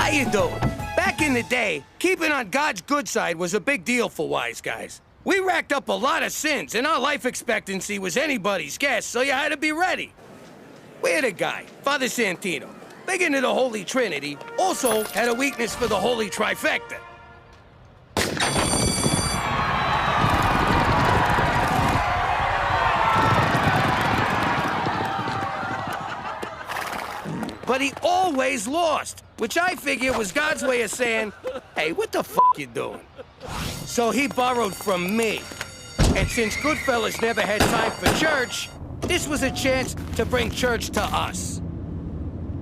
How you doing? Back in the day, keeping on God's good side was a big deal for wise guys. We racked up a lot of sins, and our life expectancy was anybody's guess, so you had to be ready. We had a guy, Father Santino, big into the Holy Trinity, also had a weakness for the Holy Trifecta. But he always lost, which I figure was God's way of saying, hey, what the f*** you doing? So he borrowed from me. And since Goodfellas never had time for church, this was a chance to bring church to us.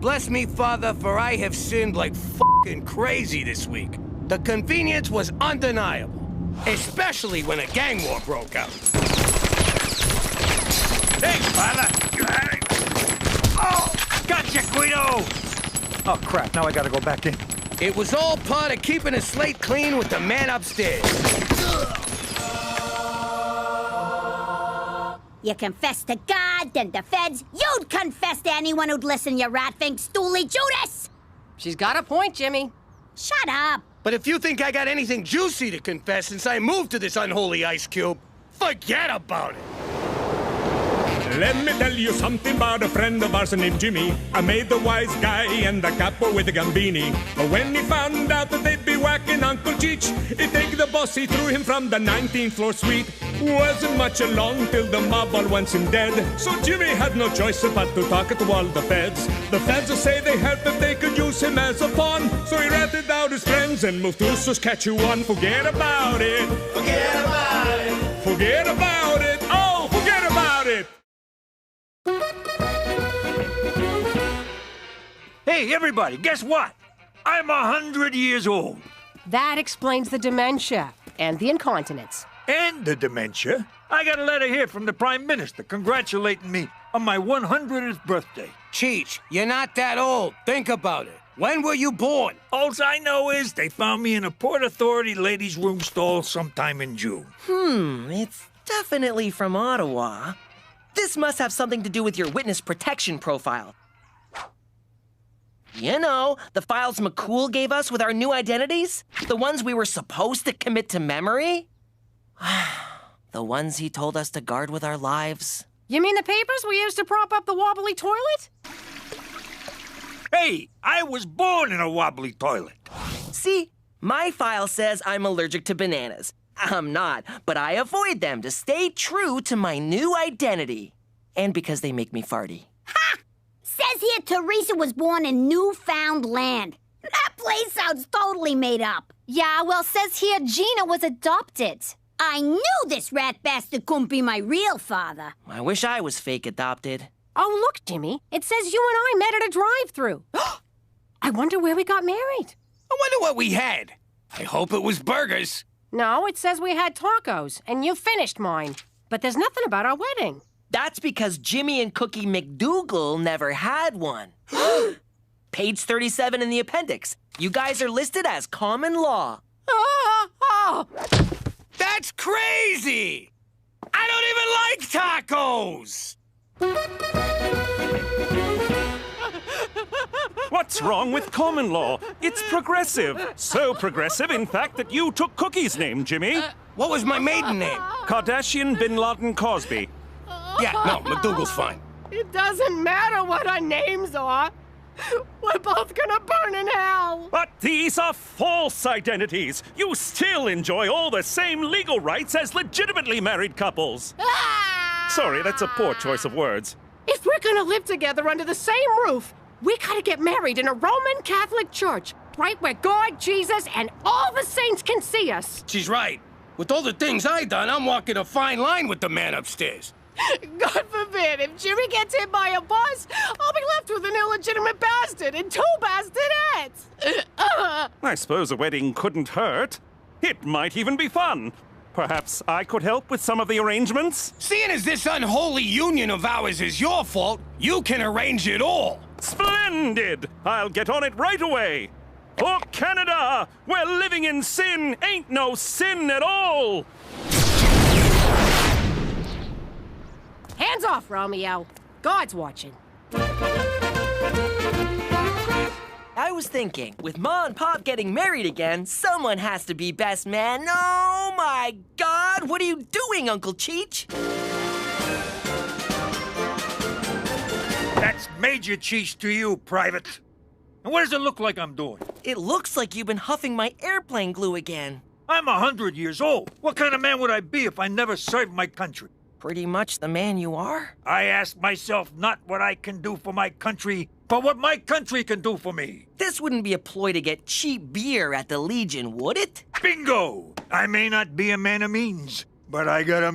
Bless me, Father, for I have sinned like f***ing crazy this week. The convenience was undeniable, especially when a gang war broke out. Hey, Father, you had it. Oh, gotcha, Guido! Oh, crap, now I gotta go back in. It was all part of keeping a slate clean with the man upstairs. You confess to God, then the feds. You'd confess to anyone who'd listen, you rat-fink stoolie Judas! She's got a point, Jimmy. Shut up! But if you think I got anything juicy to confess since I moved to this unholy ice cube, forget about it. Let me tell you something about a friend of ours named Jimmy. I made the wise guy and the capo with the gambini. But when he found out that they'd be whacking Uncle Cheech, he'd take the boss, he threw him from the 19th floor suite. Wasn't much along till the mob all wants him dead. So Jimmy had no choice but to talk to all the feds. The feds will say they help if they could use him as a pawn. So he ratted out his friends and moved to Saskatchewan. Forget about it. Forget about it. Forget about it. Oh, forget about it. Hey, everybody, guess what? I'm 100 years old. That explains the dementia and the incontinence. And the dementia. I got a letter here from the Prime Minister congratulating me on my 100th birthday. Cheech, you're not that old. Think about it. When were you born? All I know is they found me in a Port Authority ladies' room stall sometime in June. It's definitely from Ottawa. This must have something to do with your witness protection profile. You know, the files McCool gave us with our new identities? The ones we were supposed to commit to memory? The ones he told us to guard with our lives. You mean the papers we used to prop up the wobbly toilet? Hey, I was born in a wobbly toilet. See, my file says I'm allergic to bananas. I'm not, but I avoid them to stay true to my new identity. And because they make me farty. Ha! Says here Teresa was born in Newfoundland. That place sounds totally made up. Yeah, well, says here Gina was adopted. I knew this rat bastard couldn't be my real father. I wish I was fake adopted. Oh, look, Jimmy. It says you and I met at a drive-thru. I wonder where we got married. I wonder what we had. I hope it was burgers. No, it says we had tacos, and you finished mine. But there's nothing about our wedding. That's because Jimmy and Cookie McDougal never had one. Page 37 in the appendix. You guys are listed as common law. That's crazy! I don't even like tacos! What's wrong with common law? It's progressive. So progressive, in fact, that you took Cookie's name, Jimmy. What was my maiden name? Kardashian Bin Laden Cosby. Yeah, no, McDougal's fine. It doesn't matter what our names are. We're both gonna burn in hell. But these are false identities. You still enjoy all the same legal rights as legitimately married couples. Sorry, that's a poor choice of words. If we're gonna live together under the same roof, we gotta get married in a Roman Catholic church, right where God, Jesus, and all the saints can see us. She's right. With all the things I done, I'm walking a fine line with the man upstairs. God forbid, if Jimmy gets hit by a bus, I'll be left with an illegitimate bastard and 2 bastonettes. I suppose a wedding couldn't hurt. It might even be fun. Perhaps I could help with some of the arrangements? Seeing as this unholy union of ours is your fault, you can arrange it all. Splendid! I'll get on it right away. For Canada, where living in sin ain't no sin at all. Hands off, Romeo. God's watching. I was thinking, with Ma and Pop getting married again, someone has to be best man. Oh my God! What are you doing, Uncle Cheech? That's Major Cheech to you, Private. And what does it look like I'm doing? It looks like you've been huffing my airplane glue again. I'm 100 years old. What kind of man would I be if I never served my country? Pretty much the man you are. I ask myself not what I can do for my country, but what my country can do for me. This wouldn't be a ploy to get cheap beer at the Legion, would it? Bingo! I may not be a man of means, but I got a